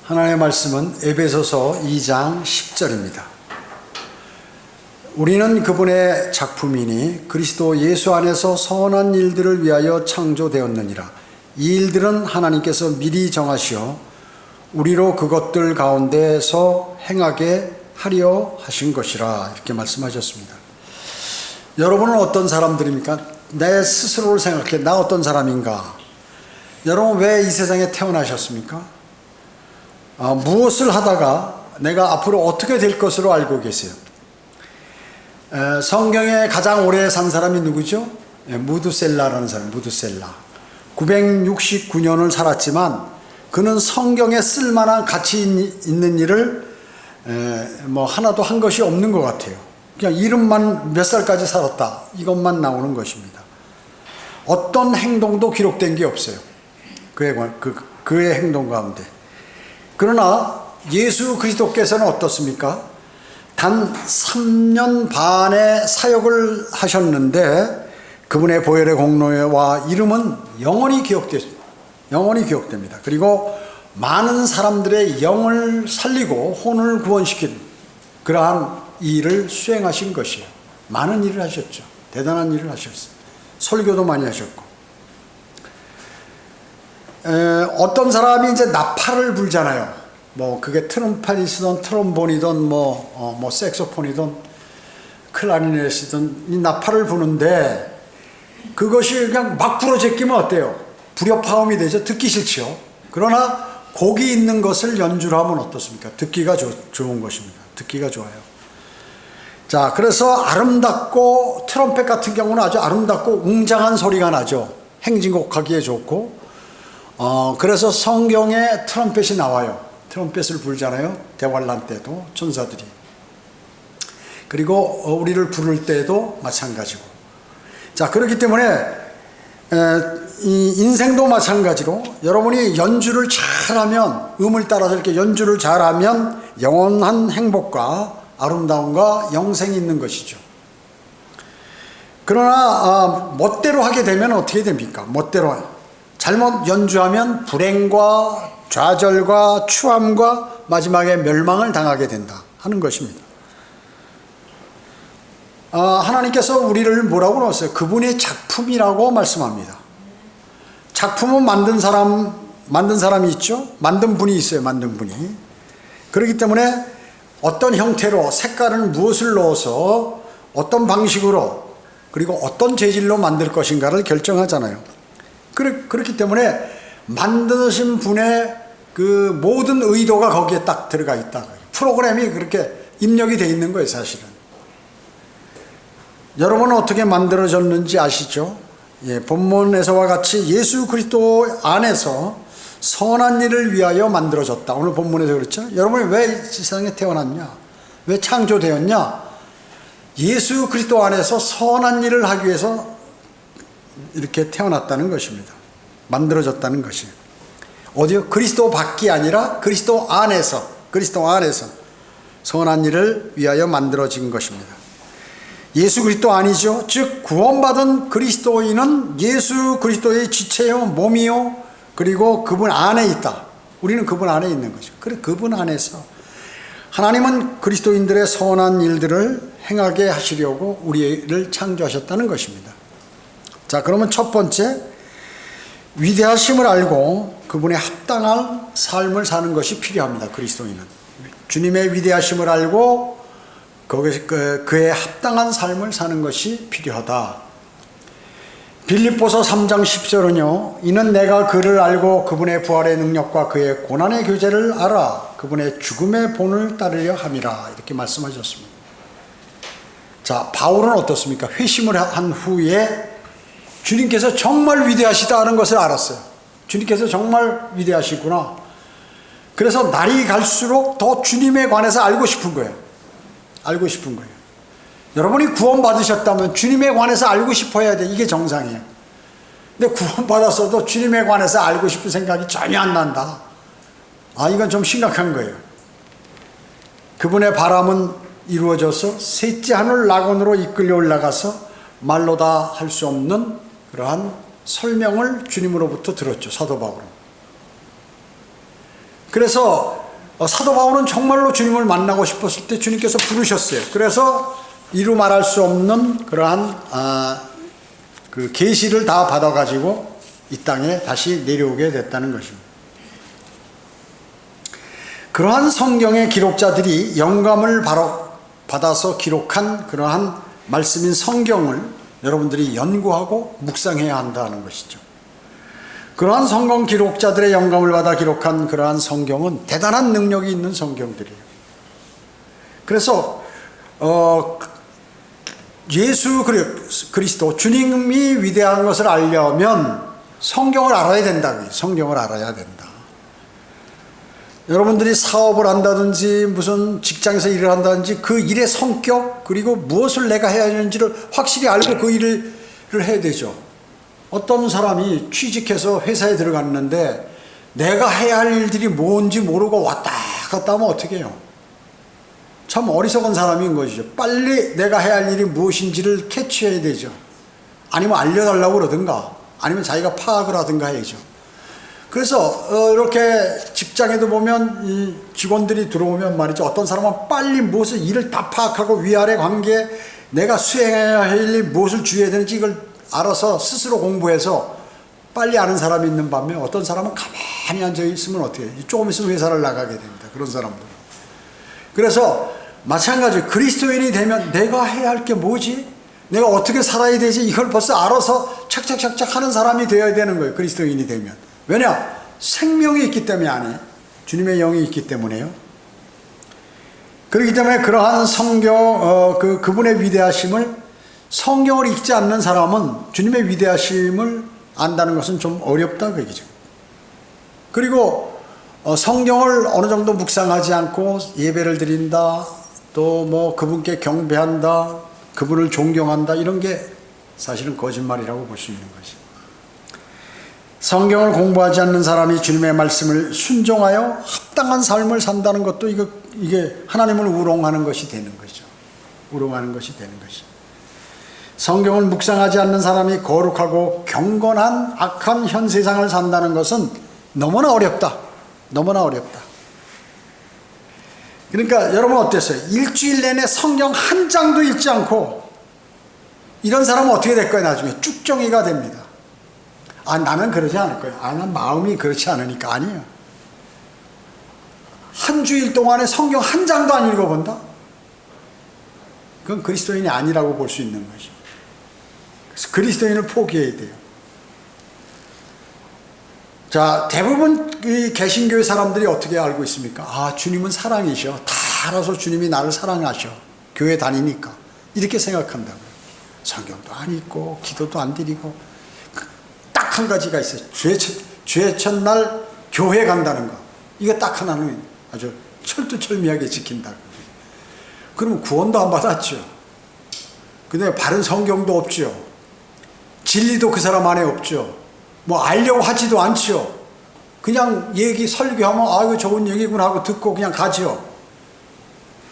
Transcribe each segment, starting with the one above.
하나님의 말씀은 에베소서 2장 10절입니다. 우리는 그분의 작품이니 그리스도 예수 안에서 선한 일들을 위하여 창조되었느니라. 이 일들은 하나님께서 미리 정하시어 우리로 그것들 가운데서 행하게 하려 하신 것이라. 이렇게 말씀하셨습니다. 여러분은 어떤 사람들입니까? 내 스스로를 생각해. 나 어떤 사람인가? 여러분 왜 이 세상에 태어나셨습니까? 무엇을 하다가 내가 앞으로 어떻게 될 것으로 알고 계세요? 성경에 가장 오래 산 사람이 누구죠? 무두셀라라는 사람, 무두셀라. 969년을 살았지만 그는 성경에 쓸만한 가치 있는 일을 하나도 한 것이 없는 것 같아요. 그냥 이름만 몇 살까지 살았다, 이것만 나오는 것입니다. 어떤 행동도 기록된 게 없어요. 그의 행동 가운데. 그러나 예수 그리스도께서는 어떻습니까? 단 3년 반의 사역을 하셨는데 그분의 보혈의 공로와 이름은 영원히 기억됩니다. 그리고 많은 사람들의 영을 살리고 혼을 구원시킨 그러한 일을 수행하신 것이에요. 많은 일을 하셨죠. 대단한 일을 하셨어요. 설교도 많이 하셨고. 어떤 사람이 이제 나팔을 불잖아요. 그게 트럼펫이든 트럼본이든 색소폰이든 클라리넷이든 이 나팔을 부는데 그것이 그냥 막 부러제끼면 어때요? 불협화음이 되죠. 듣기 싫죠. 그러나 곡이 있는 것을 연주를 하면 어떻습니까? 듣기가 좋은 것입니다. 듣기가 좋아요. 자, 그래서 아름답고 트럼펫 같은 경우는 아주 아름답고 웅장한 소리가 나죠. 행진곡하기에 좋고. 그래서 성경에 트럼펫이 나와요. 트럼펫을 불잖아요. 대환란 때도 천사들이. 그리고 우리를 부를 때도 마찬가지고. 자, 그렇기 때문에 이 인생도 마찬가지로 여러분이 연주를 잘하면, 음을 따라서 이렇게 연주를 잘하면 영원한 행복과 아름다움과 영생이 있는 것이죠. 그러나 멋대로 하게 되면 어떻게 됩니까? 멋대로 잘못 연주하면 불행과 좌절과 추함과 마지막에 멸망을 당하게 된다 하는 것입니다. 하나님께서 우리를 뭐라고 넣었어요? 그분의 작품이라고 말씀합니다. 작품은 만든 사람이 있죠. 만든 분이 있어요. 만든 분이. 그렇기 때문에 어떤 형태로, 색깔은 무엇을 넣어서 어떤 방식으로 그리고 어떤 재질로 만들 것인가를 결정하잖아요. 그렇기 때문에 만드신 분의 그 모든 의도가 거기에 딱 들어가 있다. 프로그램이 그렇게 입력이 되어 있는 거예요, 사실은. 여러분은 어떻게 만들어졌는지 아시죠? 본문에서와 같이 예수 그리스도 안에서 선한 일을 위하여 만들어졌다. 오늘 본문에서 그렇죠? 여러분이 왜 세상에 태어났냐? 왜 창조되었냐? 예수 그리스도 안에서 선한 일을 하기 위해서 이렇게 태어났다는 것입니다. 만들어졌다는 것이에요. 어디요? 그리스도 밖이 아니라 그리스도 안에서 선한 일을 위하여 만들어진 것입니다. 예수 그리스도 아니죠. 즉 구원받은 그리스도인은 예수 그리스도의 지체요, 몸이요, 그리고 그분 안에 있다. 우리는 그분 안에 있는 거죠. 그래, 그분 안에서 하나님은 그리스도인들의 선한 일들을 행하게 하시려고 우리를 창조하셨다는 것입니다. 자, 그러면 첫 번째, 위대하심을 알고 그분의 합당한 삶을 사는 것이 필요합니다. 그리스도인은 주님의 위대하심을 알고 그의 합당한 삶을 사는 것이 필요하다. 빌립보서 3장 10절은요, 이는 내가 그를 알고 그분의 부활의 능력과 그의 고난의 교제를 알아 그분의 죽음의 본을 따르려 함이라. 이렇게 말씀하셨습니다. 자, 바울은 어떻습니까? 회심을 한 후에 주님께서 정말 위대하시다는 것을 알았어요. 주님께서 정말 위대하시구나. 그래서 날이 갈수록 더 주님에 관해서 알고 싶은 거예요. 여러분이 구원받으셨다면 주님에 관해서 알고 싶어야 돼. 이게 정상이에요. 근데 구원받았어도 주님에 관해서 알고 싶은 생각이 전혀 안 난다. 이건 좀 심각한 거예요. 그분의 바람은 이루어져서 셋째 하늘 낙원으로 이끌려 올라가서 말로 다 할 수 없는 그러한 설명을 주님으로부터 들었죠. 사도 바울은. 그래서 사도 바울은 정말로 주님을 만나고 싶었을 때 주님께서 부르셨어요. 그래서 이루 말할 수 없는 그러한 그 계시를 다 받아가지고 이 땅에 다시 내려오게 됐다는 것입니다. 그러한 성경의 기록자들이 영감을 받아서 기록한 그러한 말씀인 성경을 여러분들이 연구하고 묵상해야 한다는 것이죠. 그러한 성경 기록자들의 영감을 받아 기록한 그러한 성경은 대단한 능력이 있는 성경들이에요. 그래서 예수 그리스도 주님이 위대한 것을 알려면 성경을 알아야 된다. 성경을 알아야 된다. 여러분들이 사업을 한다든지 무슨 직장에서 일을 한다든지 그 일의 성격 그리고 무엇을 내가 해야 하는지를 확실히 알고 그 일을 해야 되죠. 어떤 사람이 취직해서 회사에 들어갔는데 내가 해야 할 일들이 뭔지 모르고 왔다 갔다 하면 어떻게 해요? 참 어리석은 사람인 것이죠. 빨리 내가 해야 할 일이 무엇인지를 캐치해야 되죠. 아니면 알려달라고 그러든가 아니면 자기가 파악을 하든가 해야죠. 그래서 이렇게 직장에도 보면 이 직원들이 들어오면 말이죠. 어떤 사람은 빨리 무엇을 일을 다 파악하고 위아래 관계 내가 수행해야 할 일 무엇을 주의해야 되는지 이걸 알아서 스스로 공부해서 빨리 아는 사람이 있는 반면에 어떤 사람은 가만히 앉아 있으면 어떻게 해요? 조금 있으면 회사를 나가게 됩니다. 그런 사람들은. 그래서 마찬가지 그리스도인이 되면 내가 해야 할 게 뭐지? 내가 어떻게 살아야 되지? 이걸 벌써 알아서 착착착착 하는 사람이 되어야 되는 거예요. 그리스도인이 되면. 왜냐? 생명이 있기 때문에 아니에요. 주님의 영이 있기 때문에요. 그렇기 때문에 그러한 성경, 그분의 위대하심을 성경을 읽지 않는 사람은 주님의 위대하심을 안다는 것은 좀 어렵다 그 얘기죠. 그리고 성경을 어느 정도 묵상하지 않고 예배를 드린다, 또 뭐 그분께 경배한다, 그분을 존경한다 이런 게 사실은 거짓말이라고 볼 수 있는 것이죠. 성경을 공부하지 않는 사람이 주님의 말씀을 순종하여 합당한 삶을 산다는 것도 이게 하나님을 우롱하는 것이 되는 거죠. 우롱하는 것이 되는 것이죠. 성경을 묵상하지 않는 사람이 거룩하고 경건한 악한 현 세상을 산다는 것은 너무나 어렵다. 너무나 어렵다. 그러니까 여러분 어땠어요? 일주일 내내 성경 한 장도 읽지 않고 이런 사람은 어떻게 될 거예요? 나중에 쭉정이가 됩니다. 나는 그러지 않을 거예요. 난 마음이 그렇지 않으니까. 아니에요. 한 주일 동안에 성경 한 장도 안 읽어본다? 그건 그리스도인이 아니라고 볼 수 있는 거죠. 그래서 그리스도인을 포기해야 돼요. 자, 대부분 이 개신교회 사람들이 어떻게 알고 있습니까? 주님은 사랑이셔. 다 알아서 주님이 나를 사랑하셔. 교회 다니니까. 이렇게 생각한다고요. 성경도 안 읽고 기도도 안 드리고 딱 한 가지가 있어요. 죄 첫날 교회 간다는 거. 이거 딱 하나는 아주 철두철미하게 지킨다. 그러면 구원도 안 받았죠. 그다음에 바른 성경도 없죠. 진리도 그 사람 안에 없죠. 뭐 알려고 하지도 않죠. 그냥 얘기 설교하면 이거 좋은 얘기구나 하고 듣고 그냥 가죠.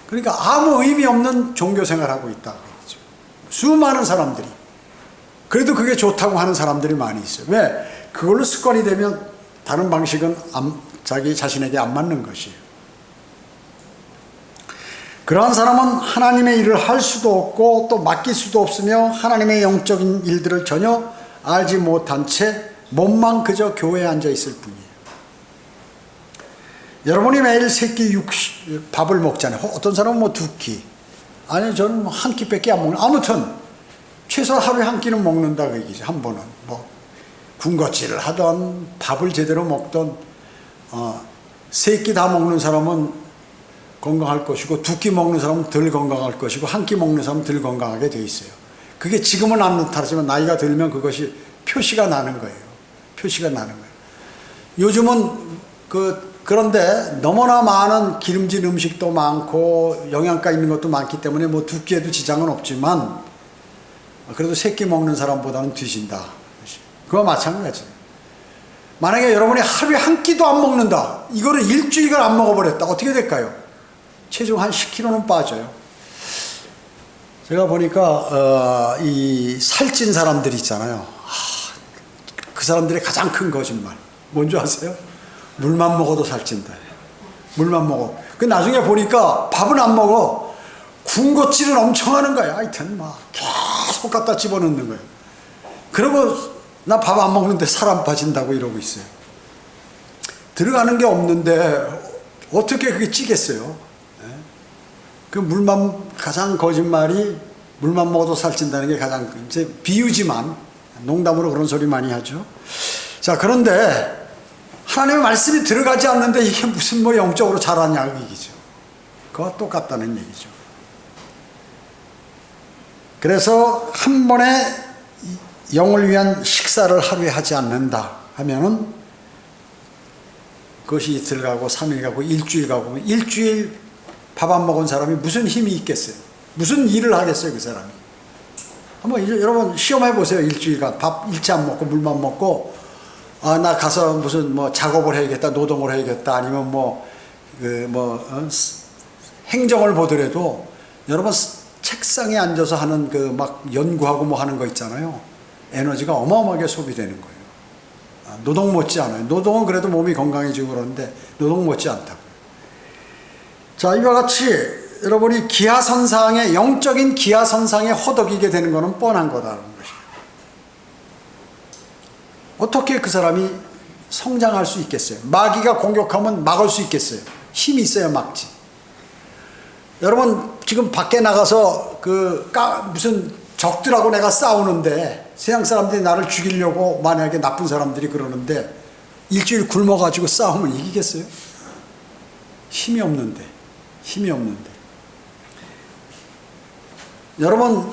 그러니까 아무 의미 없는 종교생활하고 있다고 얘기죠. 수많은 사람들이. 그래도 그게 좋다고 하는 사람들이 많이 있어요. 왜? 그걸로 습관이 되면 다른 방식은 자기 자신에게 안 맞는 것이에요. 그러한 사람은 하나님의 일을 할 수도 없고 또 맡길 수도 없으며 하나님의 영적인 일들을 전혀 알지 못한 채 몸만 그저 교회에 앉아 있을 뿐이에요. 여러분이 매일 세 끼 밥을 먹잖아요. 어떤 사람은 뭐 두 끼. 아니 저는 한 끼밖에 안 먹는. 아무튼 최소 하루에 한 끼는 먹는다 그 얘기죠. 한 번은 뭐 군것질을 하던 밥을 제대로 먹던 세 끼 다 먹는 사람은 건강할 것이고 두 끼 먹는 사람은 덜 건강할 것이고 한 끼 먹는 사람은 덜 건강하게 돼 있어요. 그게 지금은 안 나타나지만 나이가 들면 그것이 표시가 나는 거예요. 표시가 나는 거예요. 요즘은 그런데 너무나 많은 기름진 음식도 많고 영양가 있는 것도 많기 때문에 뭐 두 끼에도 지장은 없지만 그래도 세 끼 먹는 사람보다는 뒤진다. 그거 마찬가지예요. 만약에 여러분이 하루에 한 끼도 안 먹는다. 이거를 일주일을 안 먹어버렸다. 어떻게 될까요? 체중 한 10kg는 빠져요. 제가 보니까 이 살찐 사람들 있잖아요. 그 사람들의 가장 큰 거짓말 뭔지 아세요? 물만 먹어도 살찐다. 물만 먹어. 그 나중에 보니까 밥은 안 먹어. 군것질은 엄청 하는 거야. 하여튼 막 계속 갖다 집어넣는 거예요. 그러고 나 밥 안 먹는데 살 안 빠진다고 이러고 있어요. 들어가는 게 없는데 어떻게 그게 찌겠어요? 그 물만, 가장 거짓말이 물만 먹어도 살찐다는 게 가장, 이제 비유지만 농담으로 그런 소리 많이 하죠. 자, 그런데 하나님의 말씀이 들어가지 않는데 이게 무슨 뭐 영적으로 자라냐 그 얘기죠. 그와 똑같다는 얘기죠. 그래서 한 번에 영을 위한 식사를 하루에 하지 않는다 하면은 그것이 이틀 가고 3일 가고 일주일 가고, 일주일 밥 안 먹은 사람이 무슨 힘이 있겠어요? 무슨 일을 하겠어요 그 사람이? 한번 여러분 시험해 보세요. 일주일간 밥 일치 안 먹고 물만 먹고, 아, 나 가서 무슨 뭐 작업을 해야겠다, 노동을 해야겠다, 아니면 행정을 보더라도 여러분 책상에 앉아서 하는 그 막 연구하고 뭐 하는 거 있잖아요. 에너지가 어마어마하게 소비되는 거예요. 노동 못지 않아요. 노동은 그래도 몸이 건강해지고 그러는데 노동 못지 않다고요. 자, 이와 같이 여러분이 기하선상에, 영적인 기하선상에 허덕이게 되는 것은 뻔한 거다라는 것이에요. 어떻게 그 사람이 성장할 수 있겠어요? 마귀가 공격하면 막을 수 있겠어요? 힘이 있어야 막지. 여러분 지금 밖에 나가서 무슨 적들하고 내가 싸우는데, 세상 사람들이 나를 죽이려고 만약에 나쁜 사람들이 그러는데 일주일 굶어가지고 싸우면 이기겠어요? 힘이 없는데. 여러분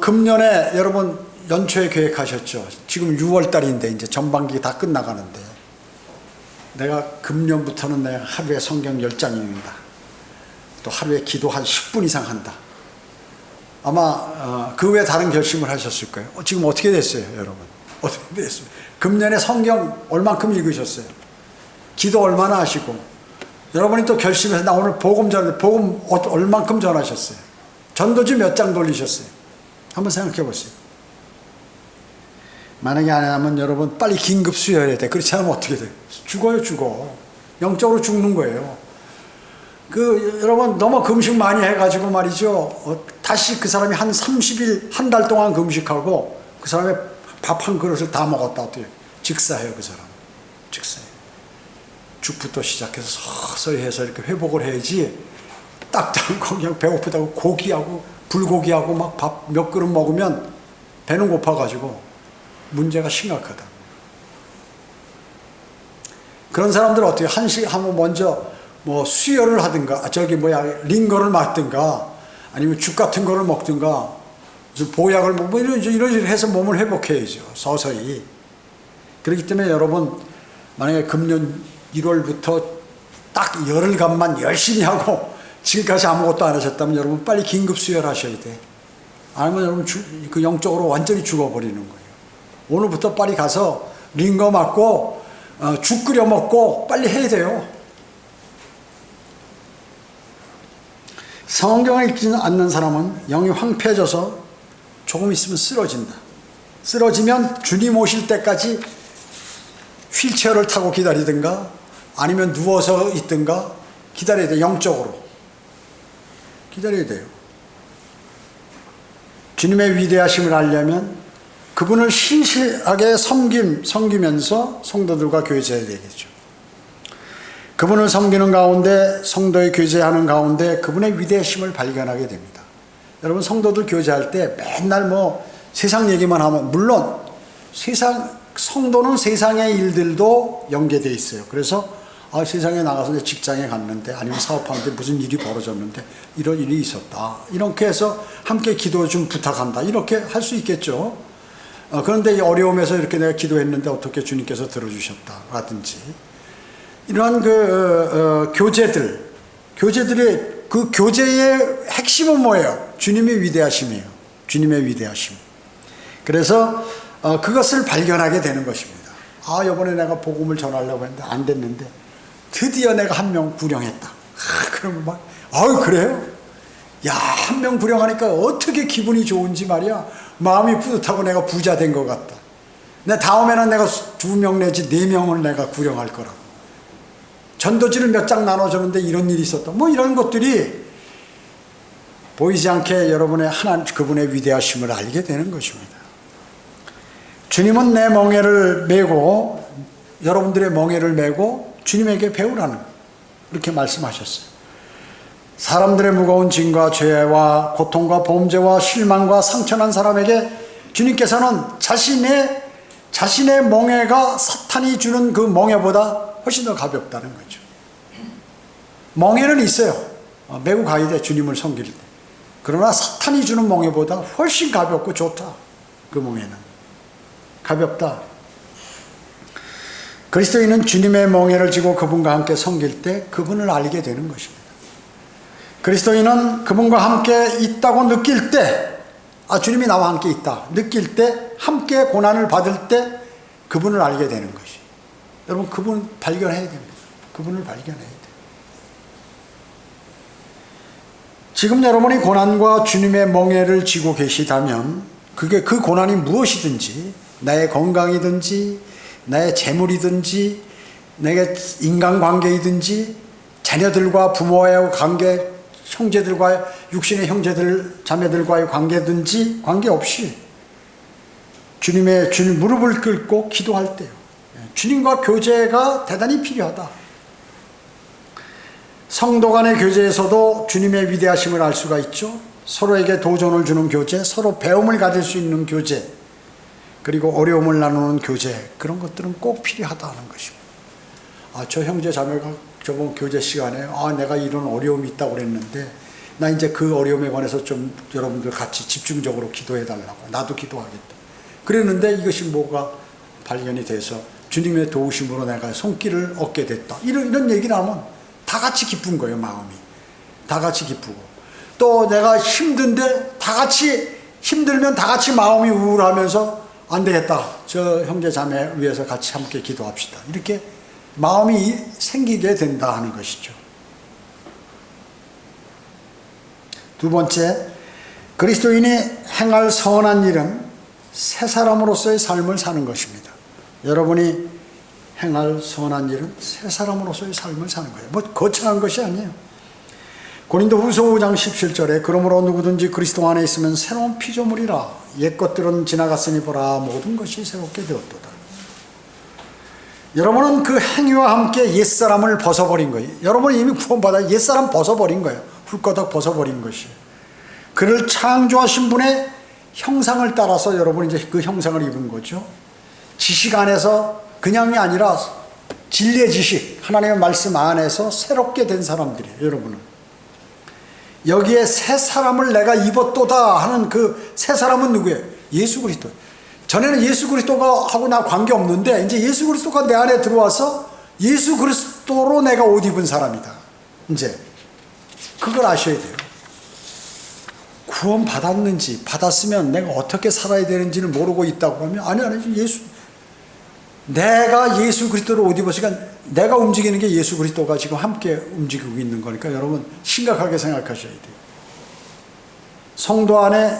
금년에 여러분 연초에 계획하셨죠? 지금 6월달인데 이제 전반기 다 끝나가는데, 내가 금년부터는 내가 하루에 성경 10장 읽는다, 또 하루에 기도 한 10분 이상 한다. 아마 그 외에 다른 결심을 하셨을 거예요. 지금 어떻게 됐어요 여러분? 어떻게 됐어요? 금년에 성경 얼만큼 읽으셨어요? 기도 얼마나 하시고, 여러분이 또 결심해서 나 오늘 복음 얼만큼 전하셨어요? 전도지 몇 장 돌리셨어요? 한번 생각해 보세요. 만약에 안 하면 여러분 빨리 긴급 수혈해야 돼. 그렇지 않으면 어떻게 돼요? 죽어. 영적으로 죽는 거예요. 여러분 너무 금식 많이 해가지고 말이죠. 다시 그 사람이 한 30일, 한 달 동안 금식하고 그 사람의 밥 한 그릇을 다 먹었다. 어때요? 직사해요, 그 사람. 직사해요. 죽부터 시작해서 서서히 해서 이렇게 회복을 해야지, 딱딱하고 그냥 배고프다고 고기하고 불고기하고 막 밥 몇 그릇 먹으면 배는 고파가지고 문제가 심각하다. 그런 사람들은 어떻게 한번 먼저 뭐 수혈을 하든가, 링거를 맞든가, 아니면 죽 같은 거를 먹든가, 보약을 뭐 이런 해서 몸을 회복해야죠. 서서히. 그렇기 때문에 여러분 만약에 금년 1월부터 딱 열흘간만 열심히 하고 지금까지 아무것도 안 하셨다면 여러분 빨리 긴급 수혈하셔야 돼. 아니면 여러분 그 영적으로 완전히 죽어버리는 거예요. 오늘부터 빨리 가서 링거 맞고 죽 끓여 먹고 빨리 해야 돼요. 성경을 읽지 않는 사람은 영이 황폐해져서 조금 있으면 쓰러진다. 쓰러지면 주님 오실 때까지 휠체어를 타고 기다리든가 아니면 누워서 있든가 기다려야 돼요. 영적으로 기다려야 돼요. 주님의 위대하심을 알려면 그분을 신실하게 섬기면서 성도들과 교제해야 되겠죠. 그분을 섬기는 가운데, 성도의 교제하는 가운데 그분의 위대하심을 발견하게 됩니다. 여러분 성도들 교제할 때 맨날 뭐 세상 얘기만 하면, 물론 성도는 세상의 일들도 연계되어 있어요. 그래서 세상에 나가서 직장에 갔는데, 아니면 사업하는데 무슨 일이 벌어졌는데 이런 일이 있었다, 이렇게 해서 함께 기도 좀 부탁한다, 이렇게 할 수 있겠죠. 그런데 이 어려움에서 이렇게 내가 기도했는데 어떻게 주님께서 들어주셨다 라든지, 이러한 교제들의 그 교제의 핵심은 뭐예요? 주님의 위대하심이에요. 주님의 위대하심. 그래서 그것을 발견하게 되는 것입니다. 이번에 내가 복음을 전하려고 했는데 안 됐는데 드디어 내가 한 명 구령했다. 그러면 막 그래요? 야, 한 명 구령하니까 어떻게 기분이 좋은지 말이야. 마음이 뿌듯하고 내가 부자 된 것 같다. 다음에는 내가 2명 내지 4명을 내가 구령할 거라고. 전도지를 몇 장 나눠주는데 이런 일이 있었다. 뭐 이런 것들이 보이지 않게 여러분의 하나님 그분의 위대하심을 알게 되는 것입니다. 주님은 내 멍에를 메고 여러분들의 멍에를 메고 주님에게 배우라는 그렇게 말씀하셨어요. 사람들의 무거운 짐과 죄와 고통과 범죄와 실망과 상처난 사람에게 주님께서는 자신의 멍에가 사탄이 주는 그 멍에보다 훨씬 더 가볍다는 거죠. 멍에는 있어요. 메고 가야 돼, 주님을 섬길 때. 그러나 사탄이 주는 멍에보다 훨씬 가볍고 좋다. 그 멍에는 가볍다. 그리스도인은 주님의 멍에를 지고 그분과 함께 섬길 때 그분을 알게 되는 것입니다. 그리스도인은 그분과 함께 있다고 느낄 때, 주님이 나와 함께 있다 느낄 때, 함께 고난을 받을 때 그분을 알게 되는 것이. 여러분, 그분 발견해야 됩니다. 그분을 발견해야 돼요. 지금 여러분이 고난과 주님의 멍에를 지고 계시다면 그 고난이 무엇이든지, 나의 건강이든지 나의 재물이든지 나의 인간관계이든지 자녀들과 부모와의 관계, 형제들과 육신의 형제들 자매들과의 관계든지 관계없이 주님 무릎을 꿇고 기도할 때요, 주님과 교제가 대단히 필요하다. 성도 간의 교제에서도 주님의 위대하심을 알 수가 있죠. 서로에게 도전을 주는 교제, 서로 배움을 가질 수 있는 교제, 그리고 어려움을 나누는 교제, 그런 것들은 꼭 필요하다는 것입니다. 저 형제 자매가 저번 교제 시간에 내가 이런 어려움이 있다고 그랬는데 나 이제 그 어려움에 관해서 좀 여러분들 같이 집중적으로 기도해 달라고, 나도 기도하겠다 그랬는데 이것이 뭐가 발견이 돼서 주님의 도우심으로 내가 손길을 얻게 됐다, 이런 얘기를 하면 다 같이 기쁜 거예요. 마음이 다 같이 기쁘고, 또 내가 힘든데 힘들면 다 같이 마음이 우울하면서 안 되겠다, 저 형제 자매 위해서 같이 함께 기도합시다, 이렇게 마음이 생기게 된다 하는 것이죠. 두 번째, 그리스도인이 행할 선한 일은 새 사람으로서의 삶을 사는 것입니다. 여러분이 행할 선한 일은 새 사람으로서의 삶을 사는 거예요. 뭐 거창한 것이 아니에요. 고린도후서 5장 17절에 그러므로 누구든지 그리스도 안에 있으면 새로운 피조물이라, 옛것들은 지나갔으니 보라 모든 것이 새롭게 되었도다. 여러분은 그 행위와 함께 옛사람을 벗어버린 거예요. 여러분이 이미 구원받아 옛사람 벗어버린 거예요. 훌거덕 벗어버린 것이. 그를 창조하신 분의 형상을 따라서 여러분이 이제 그 형상을 입은 거죠. 지식 안에서 그냥이 아니라 진리의 지식, 하나님의 말씀 안에서 새롭게 된 사람들이에요. 여러분은 여기에 새 사람을 내가 입었도다 하는 그 새 사람은 누구예요? 예수 그리스도. 전에는 예수 그리스도가 하고 나 관계없는데 이제 예수 그리스도가 내 안에 들어와서 예수 그리스도로 내가 옷 입은 사람이다. 이제 그걸 아셔야 돼요. 구원 받았는지, 받았으면 내가 어떻게 살아야 되는지를 모르고 있다고 하면 아니 내가 예수 그리스도로 옷 입었으니까 내가 움직이는 게 예수 그리스도가 지금 함께 움직이고 있는 거니까 여러분 심각하게 생각하셔야 돼요. 성도 안에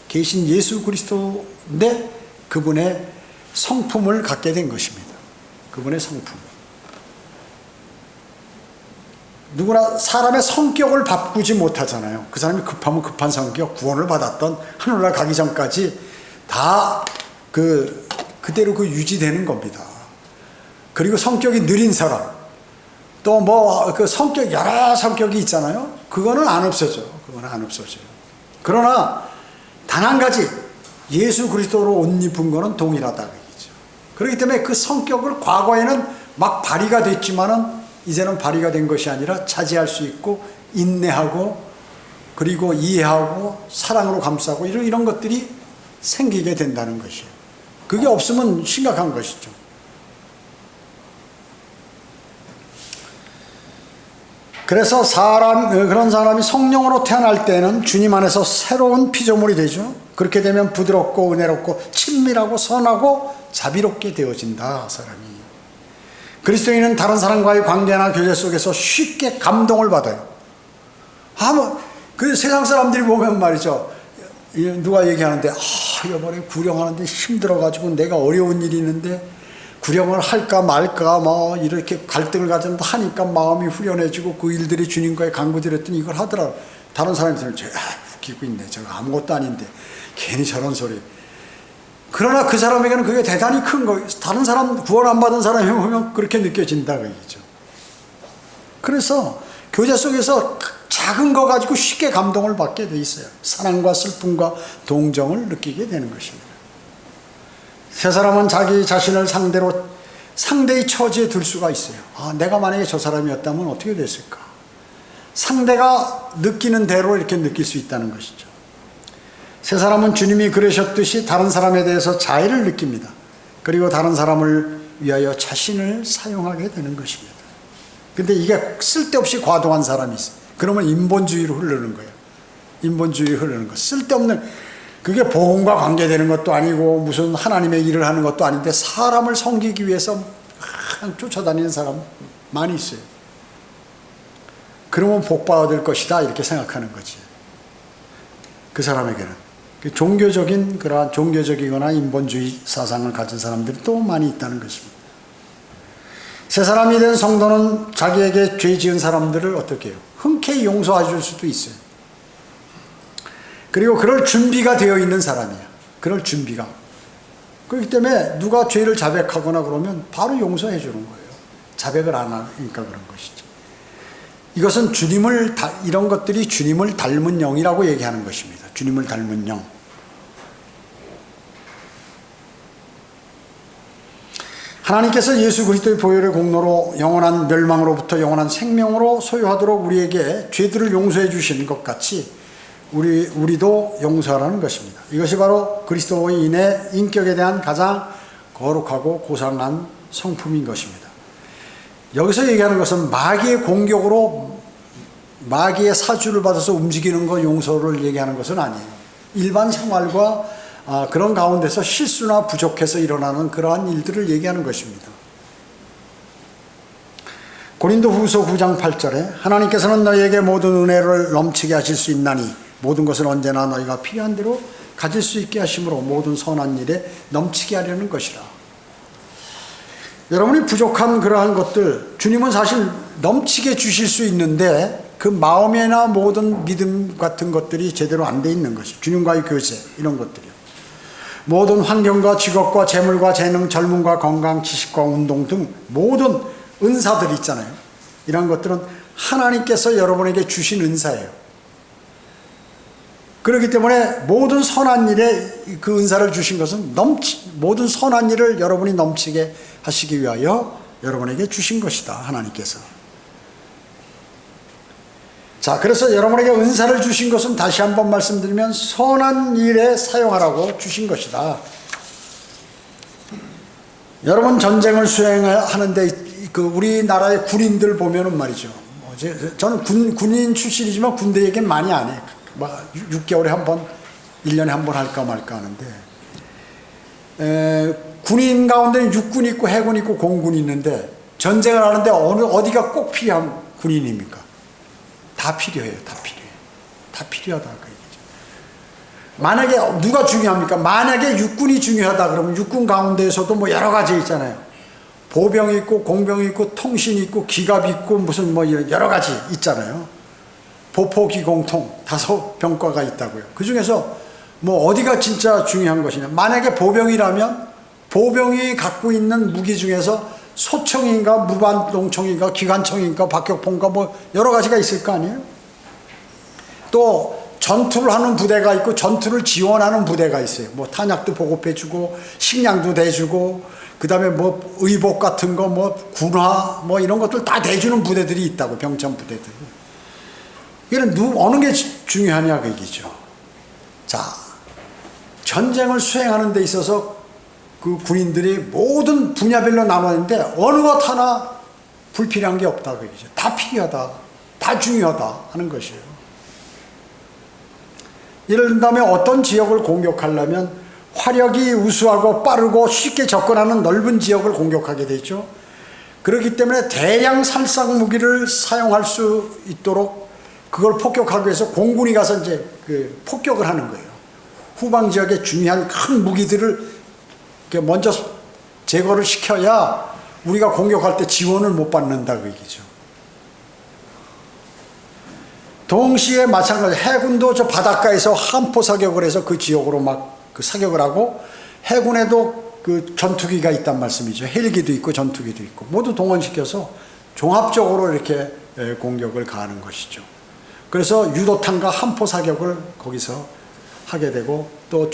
계신 예수 그리스도인데 그분의 성품을 갖게 된 것입니다. 그분의 성품. 누구나 사람의 성격을 바꾸지 못하잖아요. 그 사람이 급하면 급한 성격, 구원을 받았던 하늘나라 가기 전까지 다 그대로 유지되는 겁니다. 그리고 성격이 느린 사람, 또 그 성격, 여러 성격이 있잖아요. 그거는 안 없어져요. 그러나 단 한 가지, 예수 그리스도로 옷 입은 거는 동일하다 얘기죠. 그렇기 때문에 그 성격을 과거에는 막 발휘가 됐지만은 이제는 발휘가 된 것이 아니라 차지할 수 있고 인내하고 그리고 이해하고 사랑으로 감싸고 이런 것들이 생기게 된다는 것이에요. 그게 없으면 심각한 것이죠. 그래서 그런 사람이 성령으로 태어날 때는 주님 안에서 새로운 피조물이 되죠. 그렇게 되면 부드럽고 은혜롭고 친밀하고 선하고 자비롭게 되어진다, 사람이. 그리스도인은 다른 사람과의 관계나 교제 속에서 쉽게 감동을 받아요. 그 세상 사람들이 보면 말이죠, 누가 얘기하는데 이번에 구령하는데 힘들어가지고 내가 어려운 일이 있는데 구령을 할까 말까 뭐 이렇게 갈등을 가진다 하니까 마음이 후련해지고 그 일들이 주님과의 강구들였더니 이걸 하더라고. 다른 사람들은 웃기고 있네. 저거 아무것도 아닌데 괜히 저런 소리. 그러나 그 사람에게는 그게 대단히 큰 거. 다른 사람, 구원 안 받은 사람이 보면 그렇게 느껴진다 그 얘기죠. 그래서 교제 속에서 작은 거 가지고 쉽게 감동을 받게 돼 있어요. 사랑과 슬픔과 동정을 느끼게 되는 것입니다. 세 사람은 자기 자신을 상대로 상대의 처지에 들 수가 있어요. 내가 만약에 저 사람이었다면 어떻게 됐을까? 상대가 느끼는 대로 이렇게 느낄 수 있다는 것이죠. 세 사람은 주님이 그러셨듯이 다른 사람에 대해서 자애를 느낍니다. 그리고 다른 사람을 위하여 자신을 사용하게 되는 것입니다. 근데 이게 쓸데없이 과도한 사람이 있어요. 그러면 인본주의로 흐르는 거예요. 인본주의로 흐르는 거. 쓸데없는, 그게 복음과 관계되는 것도 아니고 무슨 하나님의 일을 하는 것도 아닌데 사람을 섬기기 위해서 쫓아다니는 사람 많이 있어요. 그러면 복 받을 것이다 이렇게 생각하는 거지. 그 사람에게는 종교적인, 그러한 종교적이거나 인본주의 사상을 가진 사람들이 또 많이 있다는 것입니다. 세 사람이 된 성도는 자기에게 죄 지은 사람들을 어떻게 해요? 흔쾌히 용서해 줄 수도 있어요. 그리고 그럴 준비가 되어 있는 사람이야. 그럴 준비가. 그렇기 때문에 누가 죄를 자백하거나 그러면 바로 용서해 주는 거예요. 자백을 안 하니까 그런 것이죠. 이것은 이런 것들이 주님을 닮은 영이라고 얘기하는 것입니다. 주님을 닮은 영. 하나님께서 예수 그리스도의 보혈의 공로로 영원한 멸망으로부터 영원한 생명으로 소유하도록 우리에게 죄들을 용서해 주시는 것 같이 우리도 용서하라는 것입니다. 이것이 바로 그리스도인의 인격에 대한 가장 거룩하고 고상한 성품인 것입니다. 여기서 얘기하는 것은 마귀의 공격으로 마귀의 사주를 받아서 움직이는 것 용서를 얘기하는 것은 아니에요. 일반 생활과 그런 가운데서 실수나 부족해서 일어나는 그러한 일들을 얘기하는 것입니다. 고린도후서 9장 8절에 하나님께서는 너희에게 모든 은혜를 넘치게 하실 수 있나니 모든 것은 언제나 너희가 필요한 대로 가질 수 있게 하심으로 모든 선한 일에 넘치게 하려는 것이라. 여러분이 부족한 그러한 것들 주님은 사실 넘치게 주실 수 있는데 그 마음이나 모든 믿음 같은 것들이 제대로 안 돼 있는 것이 주님과의 교제 이런 것들이요. 모든 환경과 직업과 재물과 재능, 젊음과 건강, 지식과 운동 등 모든 은사들이 있잖아요. 이런 것들은 하나님께서 여러분에게 주신 은사예요. 그렇기 때문에 모든 선한 일에 그 은사를 주신 것은 모든 선한 일을 여러분이 넘치게 하시기 위하여 여러분에게 주신 것이다. 하나님께서. 자, 그래서 여러분에게 은사를 주신 것은 다시 한번 말씀드리면 선한 일에 사용하라고 주신 것이다. 여러분 전쟁을 수행하는데 그 우리나라의 군인들 보면은 말이죠. 저는 군인 출신이지만 군대 얘기는 많이 안 해요. 6개월에 한 번, 1년에 한 번 할까 말까 하는데 군인 가운데 육군 있고 해군 있고 공군이 있는데 전쟁을 하는데 어디가 꼭 필요한 군인입니까? 다 필요해요. 다 필요해요. 다 필요하다 그 얘기죠. 만약에 누가 중요합니까? 만약에 육군이 중요하다 그러면 육군 가운데에서도 뭐 여러 가지 있잖아요. 보병이 있고 공병이 있고 통신이 있고 기갑이 있고 무슨 뭐 여러 가지 있잖아요. 보포기공통 5병과가 있다고요. 그 중에서 뭐 어디가 진짜 중요한 것이냐. 만약에 보병이라면 보병이 갖고 있는 무기 중에서 소총인가 무반동총인가 기관총인가 박격포인가 뭐 여러 가지가 있을 거 아니에요. 또 전투를 하는 부대가 있고 전투를 지원하는 부대가 있어요. 뭐 탄약도 보급해주고 식량도 대주고 그 다음에 뭐 의복 같은 거 뭐 군화 뭐 이런 것들 다 대주는 부대들이 있다고. 병참 부대들. 이런 어느 게 중요하냐 그 얘기죠. 자, 전쟁을 수행하는 데 있어서 그 군인들이 모든 분야별로 나눴는데 어느 것 하나 불필요한 게 없다 그 얘기죠. 다 필요하다, 다 중요하다 하는 것이에요. 예를 든다면 어떤 지역을 공격하려면 화력이 우수하고 빠르고 쉽게 접근하는 넓은 지역을 공격하게 되죠. 그렇기 때문에 대량 살상 무기를 사용할 수 있도록 그걸 폭격하기 위해서 공군이 가서 이제 그 폭격을 하는 거예요. 후방 지역에 중요한 큰 무기들을 먼저 제거를 시켜야 우리가 공격할 때 지원을 못 받는다 그 얘기죠. 동시에 마찬가지 해군도 저 바닷가에서 함포 사격을 해서 그 지역으로 막 그 사격을 하고, 해군에도 그 전투기가 있단 말씀이죠. 헬기도 있고 전투기도 있고 모두 동원시켜서 종합적으로 이렇게 공격을 가하는 것이죠. 그래서 유도탄과 함포 사격을 거기서 하게 되고, 또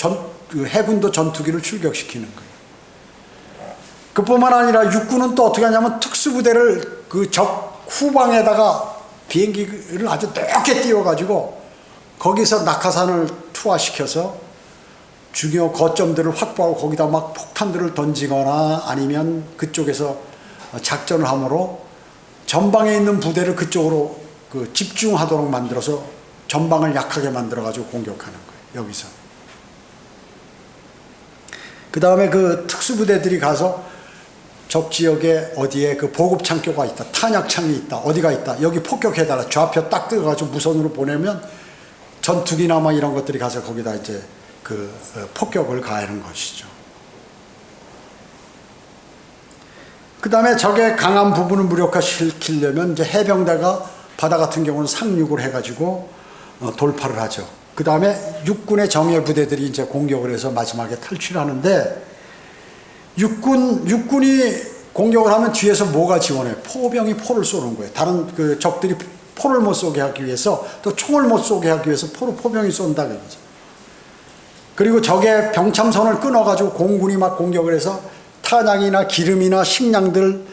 그 해군도 전투기를 출격시키는 거예요. 그뿐만 아니라 육군은 또 어떻게 하냐면 특수부대를 그 적 후방에다가 비행기를 아주 높게 띄워가지고 거기서 낙하산을 투하시켜서 중요 거점들을 확보하고 거기다 막 폭탄들을 던지거나 아니면 그쪽에서 작전을 함으로 전방에 있는 부대를 그쪽으로 그 집중하도록 만들어서 전방을 약하게 만들어가지고 공격하는 거예요. 여기서. 그 다음에 그 특수부대들이 가서 적 지역에 어디에 그 보급창고가 있다, 탄약창이 있다, 어디가 있다, 여기 폭격해달라, 좌표 딱 뜨가지고 무선으로 보내면 전투기나 막 이런 것들이 가서 거기다 이제 그 폭격을 가하는 것이죠. 그 다음에 적의 강한 부분을 무력화시키려면 이제 해병대가 바다 같은 경우는 상륙을 해가지고 돌파를 하죠. 그 다음에 육군의 정예 부대들이 이제 공격을 해서 마지막에 탈출하는데, 육군이 공격을 하면 뒤에서 뭐가 지원해요? 포병이 포를 쏘는 거예요. 다른 그 적들이 포를 못 쏘게 하기 위해서, 또 총을 못 쏘게 하기 위해서 포병이 쏜다 그 얘기죠. 그리고 적의 병참선을 끊어가지고 공군이 막 공격을 해서 탄약이나 기름이나 식량들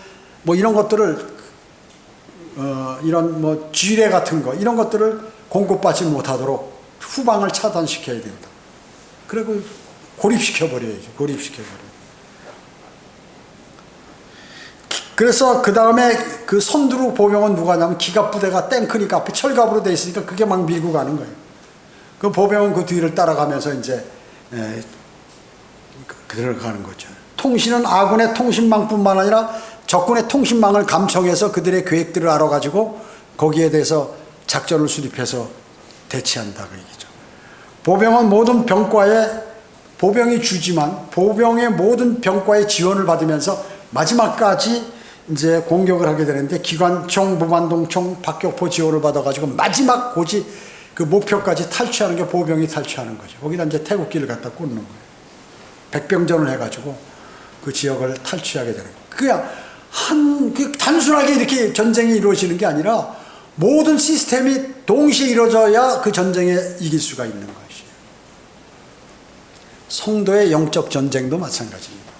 뭐 이런 것들을 이런 뭐 지뢰 같은 거 이런 것들을 공급받지 못하도록 후방을 차단시켜야 된다. 그리고 고립시켜버려야죠. 고립시켜버려요. 그래서 그 다음에 그 선두로 보병은 누가 하냐면 기갑부대가 탱크니까 앞에 철갑으로 돼 있으니까 그게 막 밀고 가는 거예요. 그 보병은 그 뒤를 따라가면서 이제 들어가는 거죠. 통신은 아군의 통신망뿐만 아니라 적군의 통신망을 감청해서 그들의 계획들을 알아가지고 거기에 대해서 작전을 수립해서 대치한다 그 얘기죠. 보병은 모든 병과에, 보병이 주지만 보병의 모든 병과의 지원을 받으면서 마지막까지 이제 공격을 하게 되는데, 기관총, 무반동총, 박격포 지원을 받아가지고 마지막 고지 그 목표까지 탈취하는 게 보병이 탈취하는 거죠. 거기다 이제 태극기를 갖다 꽂는 거예요. 백병전을 해가지고 그 지역을 탈취하게 되는 거예요. 그냥 단순하게 이렇게 전쟁이 이루어지는 게 아니라 모든 시스템이 동시에 이루어져야 그 전쟁에 이길 수가 있는 것이에요. 성도의 영적 전쟁도 마찬가지입니다.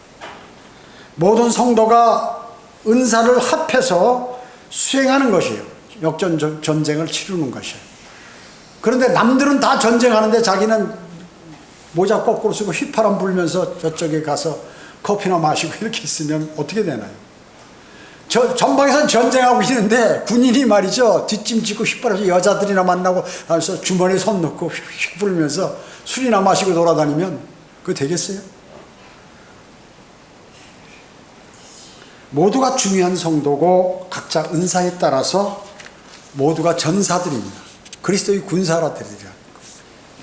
모든 성도가 은사를 합해서 수행하는 것이에요. 역전 전쟁을 치르는 것이에요. 그런데 남들은 다 전쟁하는데 자기는 모자 거꾸로 쓰고 휘파람 불면서 저쪽에 가서 커피나 마시고 이렇게 있으면 어떻게 되나요? 저 전방에서는 전쟁하고 있는데 군인이 말이죠, 뒷짐지고 휘파람에서 여자들이나 만나고 그래서 주머니에 손 넣고 휙휙 불면서 술이나 마시고 돌아다니면 그거 되겠어요? 모두가 중요한 성도고 각자 은사에 따라서 모두가 전사들입니다. 그리스도의 군사라들이라.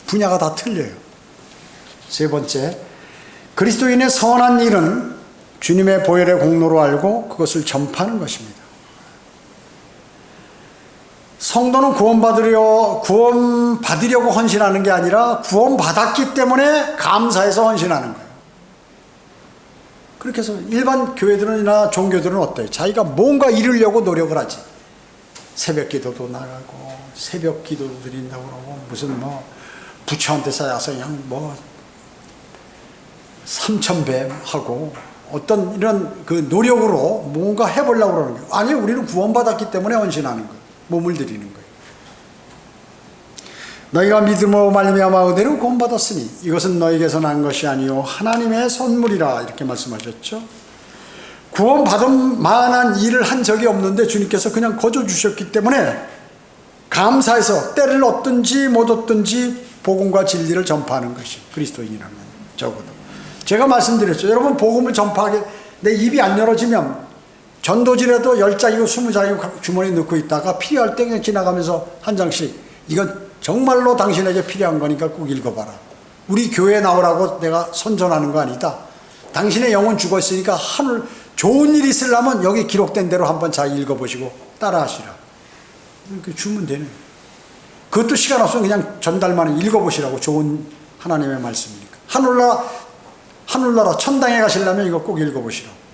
분야가 다 틀려요. 세 번째, 그리스도인의 선한 일은 주님의 보혈의 공로로 알고 그것을 전파하는 것입니다. 성도는 구원받으려고 헌신하는 게 아니라 구원받았기 때문에 감사해서 헌신하는 거예요. 그렇게 해서 일반 교회들이나 종교들은 어때요? 자기가 뭔가 이루려고 노력을 하지. 새벽 기도도 나가고 새벽 기도 드린다고 그러고 무슨 뭐 부처한테 쌓여서 그냥 뭐 3,000배 하고 어떤 이런 그 노력으로 뭔가 해보려고 그러는 거예요. 아니, 우리는 구원받았기 때문에 헌신하는 거예요. 몸을 드리는 거예요. 너희가 믿음으로 말미암아 그대로 구원받았으니 이것은 너희에게서 난 것이 아니요 하나님의 선물이라, 이렇게 말씀하셨죠. 구원받은 만한 일을 한 적이 없는데 주님께서 그냥 거저 주셨기 때문에 감사해서 때를 얻든지 못 얻든지 복음과 진리를 전파하는 것이 그리스도인이라면 적어도. 제가 말씀드렸죠. 여러분, 복음을 전파하게 내 입이 안 열어지면 전도지라도 10장이고 20장이고 주머니에 넣고 있다가 필요할 때 그냥 지나가면서 한 장씩, 이건 정말로 당신에게 필요한 거니까 꼭 읽어봐라. 우리 교회에 나오라고 내가 선전하는 거 아니다. 당신의 영은 죽었으니까 하늘 좋은 일이 있으려면 여기 기록된 대로 한번 잘 읽어보시고 따라하시라. 이렇게 주면 되네. 그것도 시간 없으면 그냥 전달만 읽어보시라고. 좋은 하나님의 말씀이니까. 하늘나라 천당에 가시려면 이거 꼭 읽어보시라고.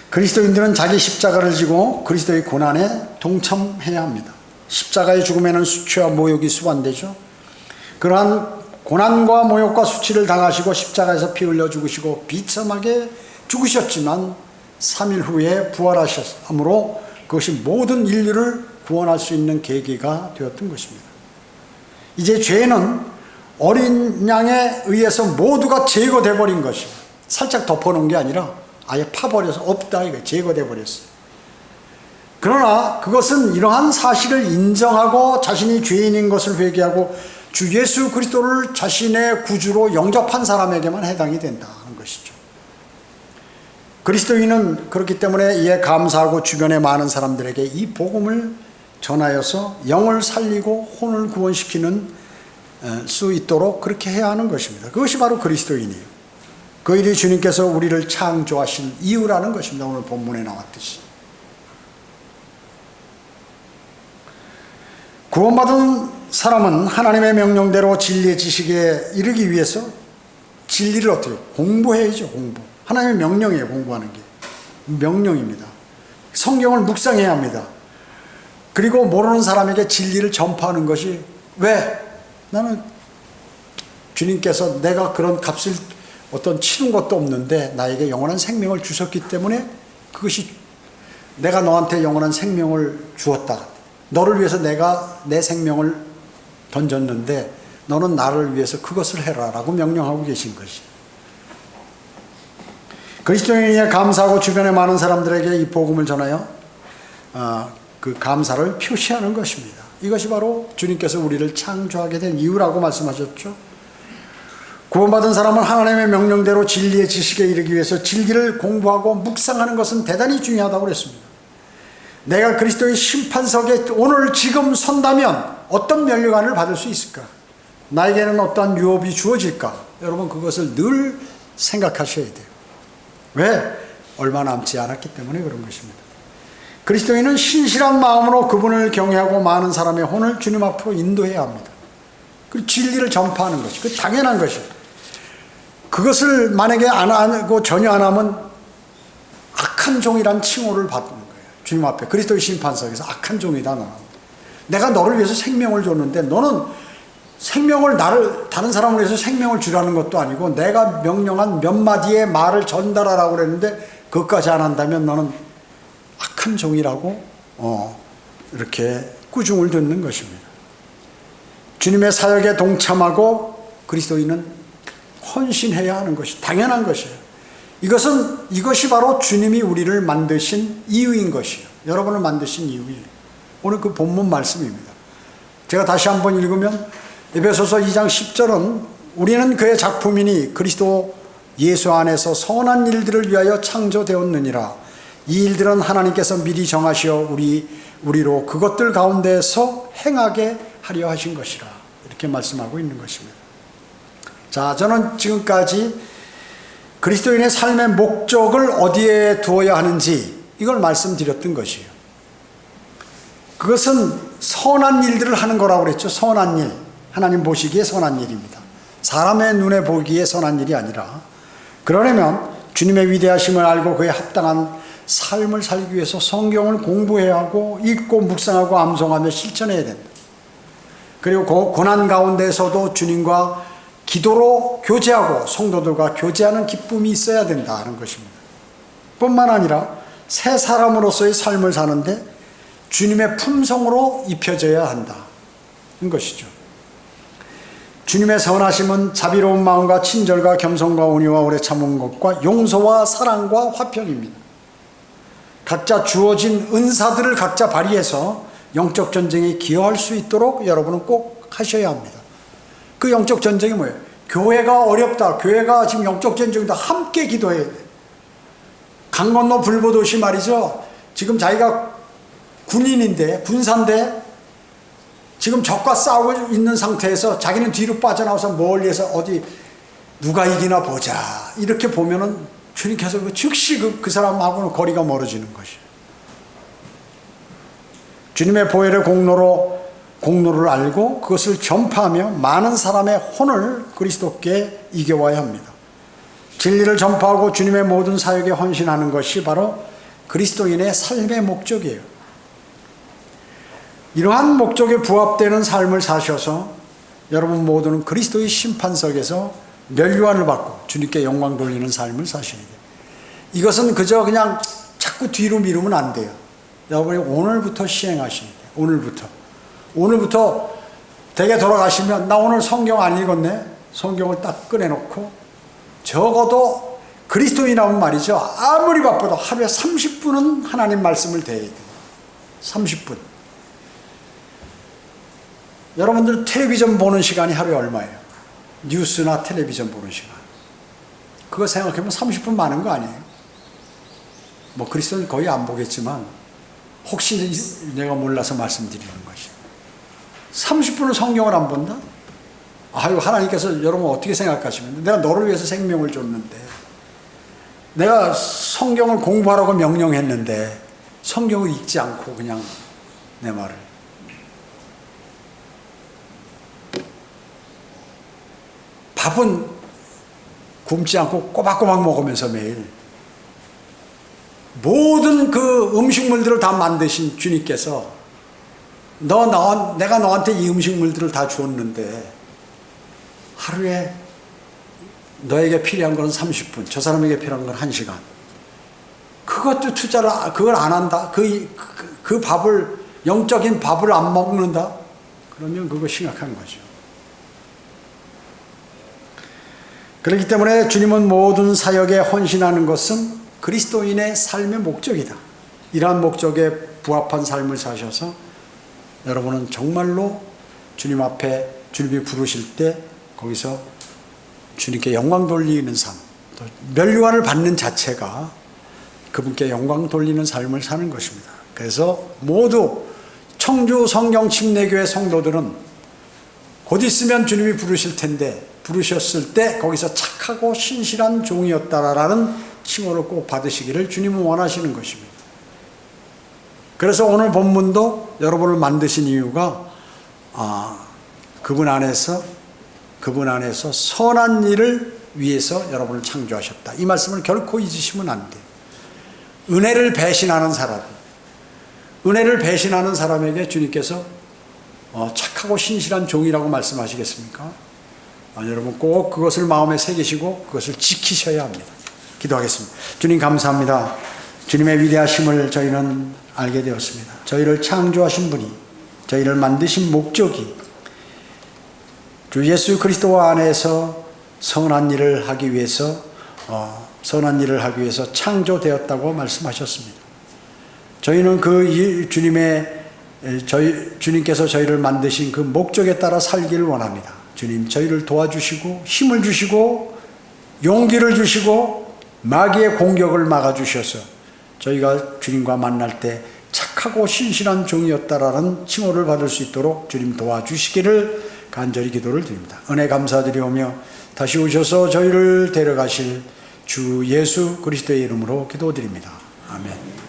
그리스도인들은 자기 십자가를 지고 그리스도의 고난에 동참해야 합니다. 십자가의 죽음에는 수치와 모욕이 수반되죠. 그러한 고난과 모욕과 수치를 당하시고 십자가에서 피 흘려 죽으시고 비참하게 죽으셨지만 3일 후에 부활하셨으므로 그것이 모든 인류를 구원할 수 있는 계기가 되었던 것입니다. 이제 죄는 어린 양에 의해서 모두가 제거돼 버린 것입니다. 살짝 덮어놓은 게 아니라 아예 파버려서 없다, 이거 제거돼 버렸어요. 그러나 그것은 이러한 사실을 인정하고 자신이 죄인인 것을 회개하고 주 예수 그리스도를 자신의 구주로 영접한 사람에게만 해당이 된다는 것이죠. 그리스도인은 그렇기 때문에 이에 감사하고 주변의 많은 사람들에게 이 복음을 전하여서 영을 살리고 혼을 구원시키는 수 있도록 그렇게 해야 하는 것입니다. 그것이 바로 그리스도인이에요. 그 일이 주님께서 우리를 창조하신 이유라는 것입니다. 오늘 본문에 나왔듯이. 구원받은 사람은 하나님의 명령대로 진리의 지식에 이르기 위해서 진리를 어떻게 공부해야죠. 공부. 하나님의 명령이에요. 공부하는 게. 명령입니다. 성경을 묵상해야 합니다. 그리고 모르는 사람에게 진리를 전파하는 것이, 왜? 나는 주님께서 내가 그런 값을 어떤 치른 것도 없는데 나에게 영원한 생명을 주셨기 때문에 그것이, 내가 너한테 영원한 생명을 주었다. 너를 위해서 내가 내 생명을 던졌는데 너는 나를 위해서 그것을 해라 라고 명령하고 계신 것이. 그리스도인에게 감사하고 주변의 많은 사람들에게 이 복음을 전하여 그 감사를 표시하는 것입니다. 이것이 바로 주님께서 우리를 창조하게 된 이유라고 말씀하셨죠. 구원받은 사람은 하나님의 명령대로 진리의 지식에 이르기 위해서 진리를 공부하고 묵상하는 것은 대단히 중요하다고 그랬습니다. 내가 그리스도의 심판석에 오늘 지금 선다면 어떤 면류관을 받을 수 있을까? 나에게는 어떠한 유업이 주어질까? 여러분, 그것을 늘 생각하셔야 돼요. 왜? 얼마 남지 않았기 때문에 그런 것입니다. 그리스도인은 신실한 마음으로 그분을 경외하고 많은 사람의 혼을 주님 앞으로 인도해야 합니다. 그 진리를 전파하는 것이 그 당연한 것이에요. 그것을 만약에 안 하고 전혀 안 하면 악한 종이란 칭호를 받는 거예요. 주님 앞에 그리스도의 심판석에서 악한 종이다 너는. 내가 너를 위해서 생명을 줬는데 너는 생명을 다른 사람을 위해서 생명을 주라는 것도 아니고 내가 명령한 몇 마디의 말을 전달하라고 그랬는데 그것까지 안 한다면 너는 악한 종이라고 이렇게 꾸중을 듣는 것입니다. 주님의 사역에 동참하고 그리스도인은 헌신해야 하는 것이 당연한 것이에요. 이것이 바로 주님이 우리를 만드신 이유인 것이에요. 여러분을 만드신 이유예요. 오늘 그 본문 말씀입니다. 제가 다시 한번 읽으면 에베소서 2장 10절은 우리는 그의 작품이니 그리스도 예수 안에서 선한 일들을 위하여 창조되었느니라. 이 일들은 하나님께서 미리 정하시어 우리로 그것들 가운데서 행하게 하려 하신 것이라. 이렇게 말씀하고 있는 것입니다. 자, 저는 지금까지 그리스도인의 삶의 목적을 어디에 두어야 하는지 이걸 말씀드렸던 것이에요. 그것은 선한 일들을 하는 거라고 그랬죠. 선한 일. 하나님 보시기에 선한 일입니다. 사람의 눈에 보기에 선한 일이 아니라, 그러려면 주님의 위대하심을 알고 그에 합당한 삶을 살기 위해서 성경을 공부해야 하고 읽고 묵상하고 암송하며 실천해야 된다. 그리고 고난 가운데서도 주님과 기도로 교제하고 성도들과 교제하는 기쁨이 있어야 된다는 것입니다. 뿐만 아니라 새 사람으로서의 삶을 사는데 주님의 품성으로 입혀져야 한다는 것이죠. 주님의 선하심은 자비로운 마음과 친절과 겸손과 온유와 오래 참은 것과 용서와 사랑과 화평입니다. 각자 주어진 은사들을 각자 발휘해서 영적 전쟁에 기여할 수 있도록 여러분은 꼭 하셔야 합니다. 그 영적 전쟁이 뭐예요? 교회가 어렵다. 교회가 지금 영적 전쟁이다. 함께 기도해야 돼요. 강 건너 불 보듯이 말이죠. 지금 자기가 군인인데, 군사인데 지금 적과 싸우고 있는 상태에서 자기는 뒤로 빠져나와서 멀리에서 어디 누가 이기나 보자 이렇게 보면은 주님께서 즉시 그 사람하고는 거리가 멀어지는 것이에요. 주님의 보혈의 공로를 알고 그것을 전파하며 많은 사람의 혼을 그리스도께 이겨와야 합니다. 진리를 전파하고 주님의 모든 사역에 헌신하는 것이 바로 그리스도인의 삶의 목적이에요. 이러한 목적에 부합되는 삶을 사셔서 여러분 모두는 그리스도의 심판석에서 면류관을 받고 주님께 영광 돌리는 삶을 사셔야 돼요. 이것은 그저 그냥 자꾸 뒤로 미루면 안 돼요. 여러분이 오늘부터 시행하셔야 돼요. 오늘부터 댁에 돌아가시면 나 오늘 성경 안 읽었네. 성경을 딱 꺼내놓고 적어도 그리스도인이라면 말이죠. 아무리 바빠도 하루에 30분은 하나님 말씀을 대해야 돼요. 30분. 여러분들 텔레비전 보는 시간이 하루에 얼마예요? 뉴스나 텔레비전 보는 시간. 그거 생각해보면 30분 많은 거 아니에요? 뭐 그리스도는 거의 안 보겠지만 혹시 내가 몰라서 말씀드리는 것이에요. 30분은 성경을 안 본다? 아유, 하나님께서 여러분 어떻게 생각하시면 내가 너를 위해서 생명을 줬는데 내가 성경을 공부하라고 명령했는데 성경을 읽지 않고 그냥 내 말을 밥은 굶지 않고 꼬박꼬박 먹으면서 매일 모든 그 음식물들을 다 만드신 주님께서 내가 너한테 이 음식물들을 다 주었는데 하루에 너에게 필요한 건 30분, 저 사람에게 필요한 건 1시간. 그것도 그걸 안 한다. 그 밥을, 영적인 밥을 안 먹는다. 그러면 그거 심각한 거죠. 그렇기 때문에 주님은 모든 사역에 헌신하는 것은 그리스도인의 삶의 목적이다. 이러한 목적에 부합한 삶을 사셔서 여러분은 정말로 주님 앞에 주님이 부르실 때 거기서 주님께 영광 돌리는 삶, 또 면류관을 받는 자체가 그분께 영광 돌리는 삶을 사는 것입니다. 그래서 모두 청주 성경 침례교회 성도들은 곧 있으면 주님이 부르실 텐데 부르셨을 때 거기서 착하고 신실한 종이었다라는 칭호를 꼭 받으시기를 주님은 원하시는 것입니다. 그래서 오늘 본문도 여러분을 만드신 이유가 그분 안에서 선한 일을 위해서 여러분을 창조하셨다. 이 말씀을 결코 잊으시면 안 돼요. 은혜를 배신하는 사람에게 주님께서 착하고 신실한 종이라고 말씀하시겠습니까? 여러분 꼭 그것을 마음에 새기시고 그것을 지키셔야 합니다. 기도하겠습니다. 주님 감사합니다. 주님의 위대하심을 저희는 알게 되었습니다. 저희를 창조하신 분이, 저희를 만드신 목적이 주 예수 그리스도 안에서 선한 일을 하기 위해서 창조되었다고 말씀하셨습니다. 저희는 주님께서 저희를 만드신 그 목적에 따라 살기를 원합니다. 주님, 저희를 도와주시고 힘을 주시고 용기를 주시고 마귀의 공격을 막아주셔서 저희가 주님과 만날 때 착하고 신실한 종이었다라는 칭호를 받을 수 있도록 주님 도와주시기를 간절히 기도를 드립니다. 은혜 감사드리오며 다시 오셔서 저희를 데려가실 주 예수 그리스도의 이름으로 기도드립니다. 아멘.